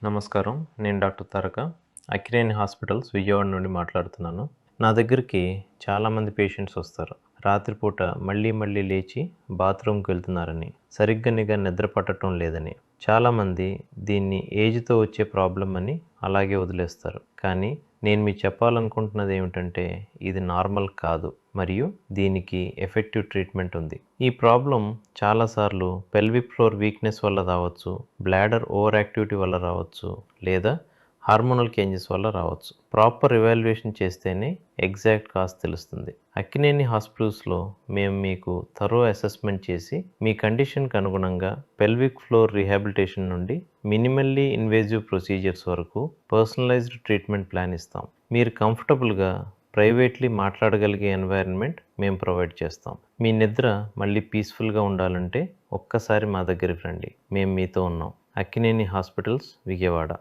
నమస్కారం. నేను డాక్టర్ తారక. అక్కినేని హాస్పిటల్స్ విజయవాడ నుండి మాట్లాడుతున్నాను. నా దగ్గరికి చాలామంది పేషెంట్స్ వస్తారు. రాత్రిపూట మళ్ళీ మళ్ళీ లేచి బాత్రూమ్‌కి వెళ్తున్నారని, సరిగ్గా నిద్ర పట్టటం లేదని. చాలామంది దీన్ని ఏజ్‌తో వచ్చే ప్రాబ్లమ్ అని అలాగే వదిలేస్తారు. కానీ నేను మీకు చెప్పాలనుకుంటున్నది ఏమిటంటే ఇది నార్మల్ కాదు. మరియు దీనికి ఎఫెక్టివ్ ట్రీట్మెంట్ ఉంది. ఈ ప్రాబ్లమ్ చాలాసార్లు పెల్విక్ ఫ్లోర్ వీక్‌నెస్ వల్ల రావచ్చు, బ్లాడర్ ఓవర్ యాక్టివిటీ వల్ల రావచ్చు, లేదా హార్మోనల్ చేంజెస్ వల్ల రావచ్చు. ప్రాపర్ ఎవాల్యుయేషన్ చేస్తేనే ఎగ్జాక్ట్ కాజ్ తెలుస్తుంది. అక్కినేని హాస్పిటల్స్లో మేము మీకు థరో అసెస్మెంట్ చేసి మీ కండిషన్కి అనుగుణంగా పెల్విక్ ఫ్లోర్ రీహాబిలిటేషన్ నుండి మినిమల్లీ ఇన్వేజివ్ ప్రొసీజర్స్ వరకు పర్సనలైజ్డ్ ట్రీట్మెంట్ ప్లాన్ ఇస్తాం. మీరు కంఫర్టబుల్గా ప్రైవేట్లీ మాట్లాడగలిగే ఎన్వైరన్మెంట్ మేము ప్రొవైడ్ చేస్తాం. మీ నిద్ర మళ్ళీ పీస్ఫుల్గా ఉండాలంటే ఒక్కసారి మా దగ్గరికి రండి. మేము మీతో ఉన్నాం. అక్కినేని హాస్పిటల్స్ విజయవాడ.